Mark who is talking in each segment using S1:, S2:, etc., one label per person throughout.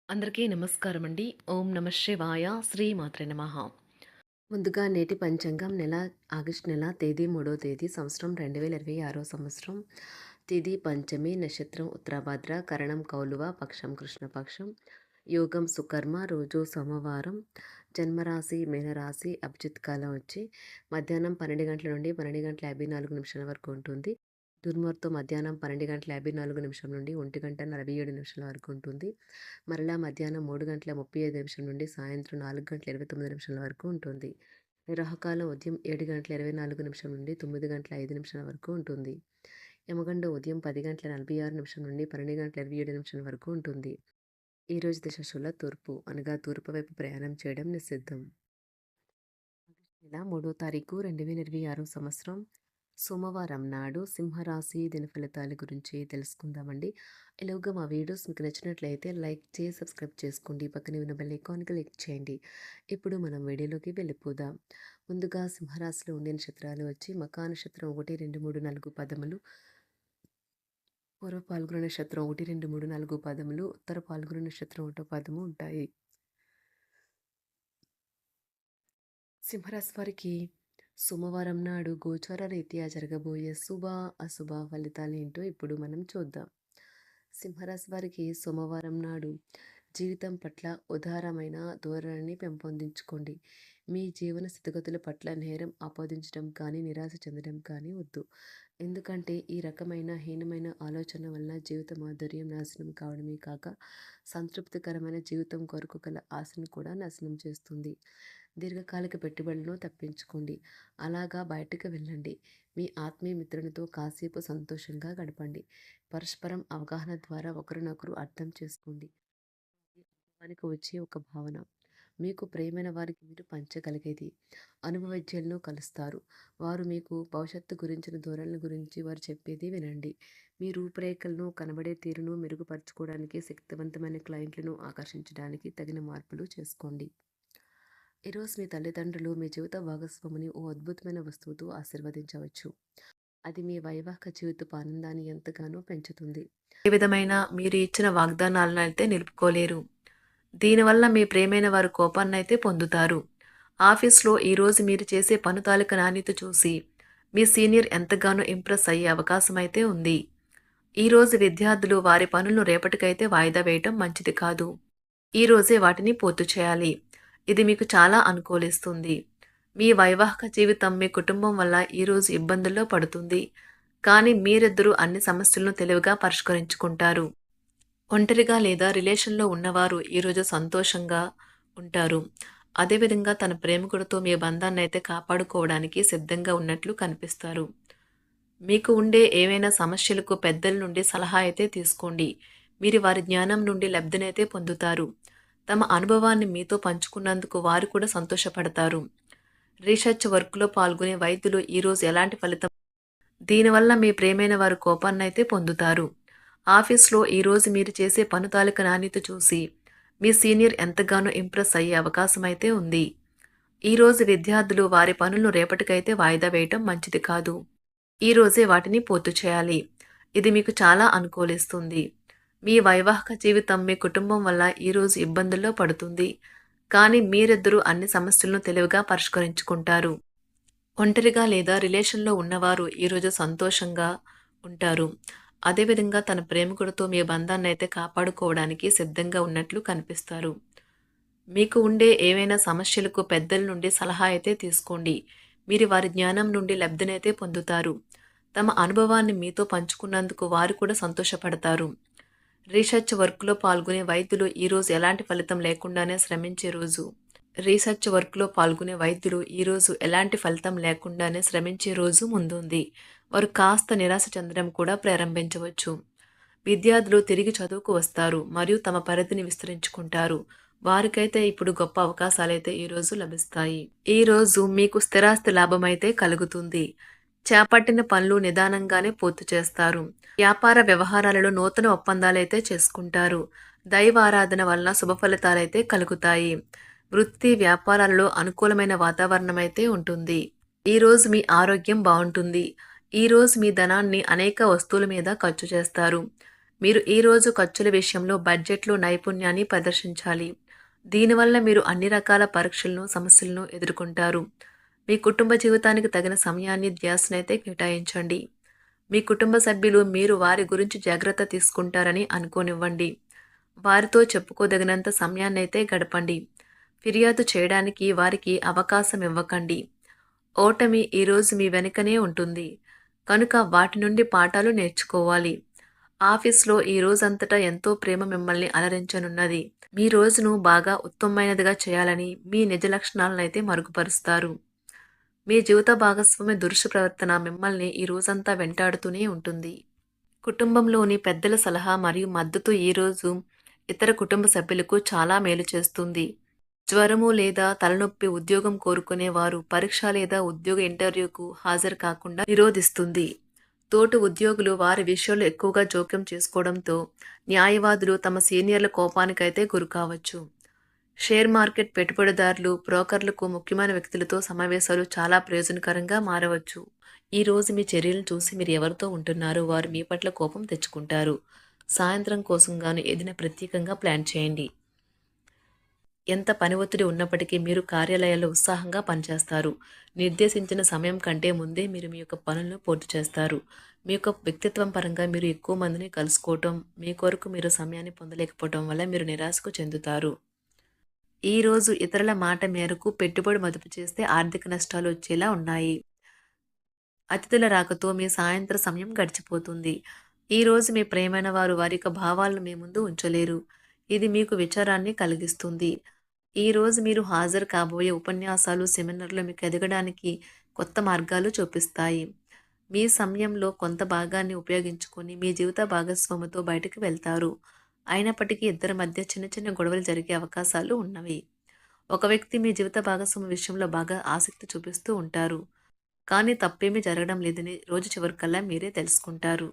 S1: అందరికీ నమస్కారం అండి. ఓం నమ శివాయ. శ్రీమాత్రే నమః. ముందుగా నేటి పంచాంగం ఆగస్టు నెల తేదీ 3వ తేదీ సంవత్సరం 2026 సంవత్సరం. తిథి పంచమి, నక్షత్రం ఉత్తరాభాద్ర, కరణం కౌలువ, పక్షం కృష్ణపక్షం, యోగం సుకర్మ, రోజు సోమవారం, జన్మరాశి మీనరాశి, అభిజిత్ కాలం వచ్చి మధ్యాహ్నం 12 గంటల నుండి 12 గంటల 54 నిమిషాల వరకు ఉంటుంది. దుర్ముహూర్తం మధ్యాహ్నం 12 గంటల 54 నిమిషం నుండి 1 గంట 47 నిమిషాల వరకు ఉంటుంది. మరలా మధ్యాహ్నం 3 గంటల 35 నిమిషం నుండి సాయంత్రం 4 గంటల 29 నిమిషాల వరకు ఉంటుంది. రాహుకాలం ఉదయం 7 గంటల 24 నిమిషం నుండి 9 గంటల 5 నిమిషాల వరకు ఉంటుంది. యమగండం ఉదయం 10 గంటల 46 నిమిషం నుండి 12 గంటల 27 నిమిషాల వరకు ఉంటుంది. ఈరోజు దిశశూల తూర్పు అనగా తూర్పు వైపు ప్రయాణం చేయడం నిషిద్ధం. నెల 3వ తారీఖు 2026 సంవత్సరం సోమవారం నాడు సింహరాశి దిన ఫలితాల గురించి తెలుసుకుందామండి. ఇలాగా మా వీడియోస్ మీకు నచ్చినట్లయితే లైక్ చేసి సబ్స్క్రైబ్ చేసుకోండి. పక్కనే ఉన్న బెల్ ఐకాన్కి క్లిక్ చేయండి. ఇప్పుడు మనం వీడియోలోకి వెళ్ళిపోదాం. ముందుగా సింహరాశిలో ఉండే నక్షత్రాలు వచ్చి మకా నక్షత్రం 1, 2, 3, 4 పదములు, పూర్వ పాల్గొన నక్షత్రం 1, 2, 3, 4 పదములు, ఉత్తర పాల్గొన నక్షత్రం 1 పదము ఉంటాయి. సింహరాశి వారికి సోమవారం నాడు గోచార రీత్యా జరగబోయే శుభ అశుభ ఫలితాలు ఏంటో ఇప్పుడు మనం చూద్దాం. సింహరాశి వారికి సోమవారం నాడు జీవితం పట్ల ఉదారమైన ధోరణిని పెంపొందించుకోండి. మీ జీవన స్థితిగతుల పట్ల నేరం ఆపాదించడం కానీ నిరాశ చెందడం కానీ వద్దు. ఎందుకంటే ఈ రకమైన హీనమైన ఆలోచన వలన జీవిత మాధుర్యం నాశనం కావడమే కాక సంతృప్తికరమైన జీవితం కొరకు గల ఆశను కూడా నాశనం చేస్తుంది. దీర్ఘకాలిక పెట్టుబడులను తప్పించుకోండి. అలాగా బయటకు వెళ్ళండి. మీ ఆత్మీయ మిత్రునితో కాసేపు సంతోషంగా గడపండి. పరస్పరం అవగాహన ద్వారా ఒకరినొకరు అర్థం చేసుకోండి. అనుభవానికి వచ్చే ఒక భావన మీకు ప్రియమైన వారికి మీరు పంచగలిగేది. అనుభవజ్ఞులను కలుస్తారు. వారు మీకు భవిష్యత్తు గురించిన ధోరణుల గురించి వారు చెప్పేది వినండి. మీ రూపురేఖలను కనబడే తీరును మెరుగుపరచుకోవడానికి శక్తివంతమైన క్లయింట్లను ఆకర్షించడానికి తగిన మార్పులు చేసుకోండి. ఈరోజు మీ తల్లిదండ్రులు మీ జీవిత భాగస్వామిని ఓ అద్భుతమైన వస్తువుతో ఆశీర్వదించవచ్చు. అది మీ వైవాహిక జీవితపు ఆనందాన్ని ఎంతగానో పెంచుతుంది. ఏ విధమైన మీరు ఇచ్చిన వాగ్దానాలను అయితే నిలుపుకోలేరు. దీనివల్ల మీ ప్రియమైన వారు కోపాన్ని అయితే పొందుతారు. ఆఫీస్లో ఈరోజు మీరు చేసే పని తాలూకు నాణ్యత చూసి మీ సీనియర్ ఎంతగానో ఇంప్రెస్ అయ్యే అవకాశం అయితే ఉంది. ఈరోజు విద్యార్థులు వారి పనులను రేపటికైతే వాయిదా వేయటం మంచిది కాదు. ఈరోజే వాటిని పూర్తి చేయాలి. ఇది మీకు చాలా అనుకూలిస్తుంది. మీ వైవాహిక జీవితం మీ కుటుంబం వల్ల ఈరోజు ఇబ్బందుల్లో పడుతుంది. కానీ మీరిద్దరూ అన్ని సమస్యలను తెలివిగా పరిష్కరించుకుంటారు. ఒంటరిగా లేదా రిలేషన్లో ఉన్నవారు ఈరోజు సంతోషంగా ఉంటారు. అదేవిధంగా తన ప్రేమికుడితో మీ బంధాన్ని అయితే కాపాడుకోవడానికి సిద్ధంగా ఉన్నట్లు కనిపిస్తారు. మీకు ఉండే ఏవైనా సమస్యలకు పెద్దల నుండి సలహా అయితే తీసుకోండి. మీరు వారి జ్ఞానం నుండి లబ్ధినైతే పొందుతారు. తమ అనుభవాన్ని మీతో పంచుకున్నందుకు వారు కూడా సంతోషపడతారు. రీసెర్చ్ వర్క్లో పాల్గొనే వైద్యులు ఈరోజు ఎలాంటి ఫలితం దీనివల్ల మీ ప్రియమైన వారు కోపాన్నైతే పొందుతారు. ఆఫీస్లో ఈరోజు మీరు చేసే పని తాలూకు నాణ్యత చూసి మీ సీనియర్ ఎంతగానో ఇంప్రెస్ అయ్యే అవకాశం అయితే ఉంది. ఈరోజు విద్యార్థులు వారి పనులను రేపటికైతే వాయిదా వేయటం మంచిది కాదు. ఈరోజే వాటిని పూర్తి చేయాలి. ఇది మీకు చాలా అనుకూలిస్తుంది. మీ వైవాహిక జీవితం మీ కుటుంబం వల్ల ఈరోజు ఇబ్బందుల్లో పడుతుంది. కానీ మీరిద్దరూ అన్ని సమస్యలను తెలివిగా పరిష్కరించుకుంటారు. ఒంటరిగా లేదా రిలేషన్లో ఉన్నవారు ఈరోజు సంతోషంగా ఉంటారు. అదేవిధంగా తన ప్రేమికుడితో మీ బంధాన్ని అయితే కాపాడుకోవడానికి సిద్ధంగా ఉన్నట్లు కనిపిస్తారు. మీకు ఉండే ఏవైనా సమస్యలకు పెద్దల నుండి సలహా అయితే తీసుకోండి. మీరు వారి జ్ఞానం నుండి లబ్ధినైతే పొందుతారు. తమ అనుభవాన్ని మీతో పంచుకున్నందుకు వారు కూడా సంతోషపడతారు. రీసెర్చ్ వర్క్లో పాల్గొనే వైద్యులు ఈరోజు ఎలాంటి ఫలితం లేకుండానే శ్రమించే రోజు. రీసెర్చ్ వర్క్లో పాల్గొనే వైద్యులు ఈరోజు ఎలాంటి ఫలితం లేకుండానే శ్రమించే రోజు ముందుంది. వారు కాస్త నిరాశ చెందడం కూడా ప్రారంభించవచ్చు. విద్యార్థులు తిరిగి చదువుకు వస్తారు మరియు తమ పరిధిని విస్తరించుకుంటారు. వారికైతే ఇప్పుడు గొప్ప అవకాశాలైతే ఈరోజు లభిస్తాయి. ఈరోజు మీకు స్థిరాస్తి లాభమైతే కలుగుతుంది. చేపట్టిన పనులు నిదానంగానే పూర్తి చేస్తారు. వ్యాపార వ్యవహారాలలో నూతన ఒప్పందాలైతే చేసుకుంటారు. దైవ ఆరాధన వలన శుభ ఫలితాలైతే కలుగుతాయి. వృత్తి వ్యాపారాలలో అనుకూలమైన వాతావరణం అయితే ఉంటుంది. ఈరోజు మీ ఆరోగ్యం బాగుంటుంది. ఈరోజు మీ ధనాన్ని అనేక వస్తువుల మీద ఖర్చు చేస్తారు. మీరు ఈరోజు ఖర్చుల విషయంలో బడ్జెట్లో నైపుణ్యాన్ని ప్రదర్శించాలి. దీనివల్ల మీరు అన్ని రకాల పరీక్షలను, సమస్యలను ఎదుర్కొంటారు. మీ కుటుంబ జీవితానికి తగిన సమయాన్ని, ధ్యాసనైతే కేటాయించండి. మీ కుటుంబ సభ్యులు మీరు వారి గురించి జాగ్రత్త తీసుకుంటారని అనుకోనివ్వండి. వారితో చెప్పుకోదగినంత సమయాన్నైతే గడపండి. ఫిర్యాదు చేయడానికి వారికి అవకాశం ఇవ్వకండి. ఓటమి ఈరోజు మీ వెనుకనే ఉంటుంది. కనుక వాటి నుండి పాఠాలు నేర్చుకోవాలి. ఆఫీస్‌లో ఈ రోజంతటా ఎంతో ప్రేమ మిమ్మల్ని అలరించనున్నది. మీ రోజును బాగా ఉత్తమమైనదిగా చేయాలని మీ నిజ లక్షణాలనైతే మరుగుపరుస్తారు. మీ జీవిత భాగస్వామి దురుసు ప్రవర్తన మిమ్మల్ని ఈ రోజంతా వెంటాడుతూనే ఉంటుంది. కుటుంబంలోని పెద్దల సలహా మరియు మద్దతు ఈరోజు ఇతర కుటుంబ సభ్యులకు చాలా మేలు చేస్తుంది. జ్వరము లేదా తలనొప్పి ఉద్యోగం కోరుకునేవారు పరీక్ష లేదా ఉద్యోగ ఇంటర్వ్యూకు హాజరు కాకుండా నిరోధిస్తుంది. తోటి ఉద్యోగులు వారి విషయాల్లో ఎక్కువగా జోక్యం చేసుకోవడంతో న్యాయవాదులు తమ సీనియర్ల కోపానికైతే గురికావచ్చు. షేర్ మార్కెట్ పెట్టుబడిదారులు, బ్రోకర్లకు ముఖ్యమైన వ్యక్తులతో సమావేశాలు చాలా ప్రయోజనకరంగా మారవచ్చు. ఈ రోజు మీ చర్యలను చూసి మీరు ఎవరితో ఉంటున్నారో వారు మీ పట్ల కోపం తెచ్చుకుంటారు. సాయంత్రం కోసం గాను ఏదైనా ప్రత్యేకంగా ప్లాన్ చేయండి. ఎంత పని ఒత్తిడి ఉన్నప్పటికీ మీరు కార్యాలయాల్లో ఉత్సాహంగా పనిచేస్తారు. నిర్దేశించిన సమయం కంటే ముందే మీరు మీ యొక్క పనులను పూర్తి చేస్తారు. మీ యొక్క వ్యక్తిత్వం పరంగా మీరు ఎక్కువ మందిని కలుసుకోవటం, మీ కొరకు మీరు సమయాన్ని పొందలేకపోవటం వల్ల మీరు నిరాశకు చెందుతారు. ఈరోజు ఇతరుల మాట మేరకు పెట్టుబడి మదుపు చేస్తే ఆర్థిక నష్టాలు వచ్చేలా ఉన్నాయి. అతిథుల రాకతో మీ సాయంత్ర సమయం గడిచిపోతుంది. ఈరోజు మీ ప్రియమైన వారు వారి యొక్క భావాలను మీ ముందు ఉంచలేరు. ఇది మీకు విచారాన్ని కలిగిస్తుంది. ఈరోజు మీరు హాజరు కాబోయే ఉపన్యాసాలు, సెమినార్లు మీకు ఎదగడానికి కొత్త మార్గాలు చూపిస్తాయి. మీ సమయంలో కొంత భాగాన్ని ఉపయోగించుకొని మీ జీవిత భాగస్వామితో బయటకు వెళ్తారు. అయినప్పటికీ ఇద్దరి మధ్య చిన్న చిన్న గొడవలు జరిగే అవకాశాలు ఉన్నవి. ఒక వ్యక్తి మీ జీవిత భాగస్వామి విషయంలో బాగా ఆసక్తి చూపిస్తూ ఉంటారు. కానీ తప్పేమీ జరగడం లేదని రోజు చివరికల్లా మీరే తెలుసుకుంటారు.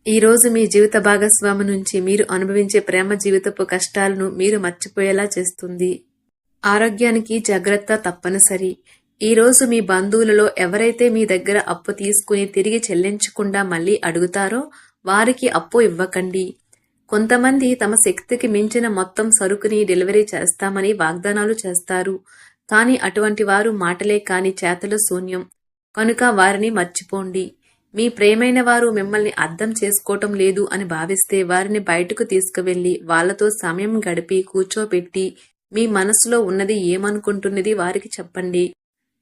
S1: ఈరోజు మీ జీవిత భాగస్వామి నుంచి మీరు అనుభవించే ప్రేమ జీవితపు కష్టాలను మీరు మర్చిపోయేలా చేస్తుంది. ఆరోగ్యానికి జాగ్రత్త తప్పనిసరి. ఈరోజు మీ బంధువులలో ఎవరైతే మీ దగ్గర అప్పు తీసుకుని తిరిగి చెల్లించకుండా మళ్ళీ అడుగుతారో వారికి అప్పు ఇవ్వకండి. కొంతమంది తమ శక్తికి మించిన మొత్తం సరుకుని డెలివరీ చేస్తామని వాగ్దానాలు చేస్తారు. కానీ అటువంటి వారు మాటలే కాని చేతలు శూన్యం. కనుక వారిని మర్చిపోండి. మీ ప్రియమైన వారు మిమ్మల్ని అర్థం చేసుకోవటం లేదు అని భావిస్తే వారిని బయటకు తీసుకువెళ్ళి వాళ్లతో సమయం గడిపి కూర్చోబెట్టి మీ మనసులో ఉన్నది ఏమనుకుంటున్నది వారికి చెప్పండి.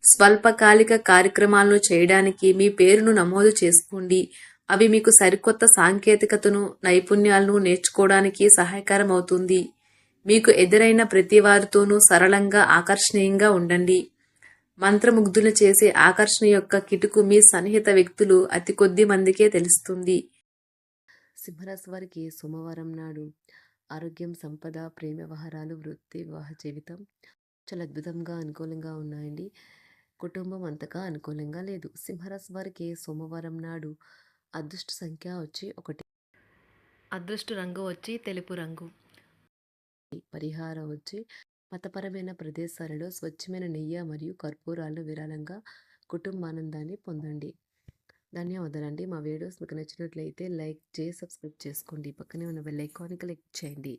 S1: స్వల్పకాలిక కార్యక్రమాలను చేయడానికి మీ పేరును నమోదు చేసుకోండి. అవి మీకు సరికొత్త సాంకేతికతను, నైపుణ్యాలను నేర్చుకోవడానికి సహాయకరం అవుతుంది. మీకు ఎదురైన ప్రతి వారితోనూ సరళంగా, ఆకర్షణీయంగా ఉండండి. మంత్రముగ్ధులు చేసే ఆకర్షణ యొక్క కిటుకు మీ సన్నిహిత వ్యక్తులు అతి కొద్ది మందికే తెలుస్తుంది. సింహరాశి వారికి సోమవారం నాడు ఆరోగ్యం, సంపద, ప్రేమ వ్యవహారాలు, వృత్తి, వివాహ జీవితం చాలా అద్భుతంగా అనుకూలంగా ఉన్నాయండి. కుటుంబం అంతగా అనుకూలంగా లేదు. సింహరాశి వారికి సోమవారం నాడు అదృష్ట సంఖ్య వచ్చి 1, అదృష్ట రంగు వచ్చి తెలుపు రంగు. పరిహారం వచ్చి మతపరమైన ప్రదేశాలలో స్వచ్ఛమైన నెయ్యి మరియు కర్పూరాలను విరాళంగా కుటుంబానందాన్ని పొందండి. ధన్యవాదాలండి. మా వీడియోస్ మీకు నచ్చినట్లయితే లైక్ చేసి సబ్స్క్రైబ్ చేసుకోండి. పక్కనే ఉన్న బెల్ ఐకాన్కి క్లిక్ చేయండి.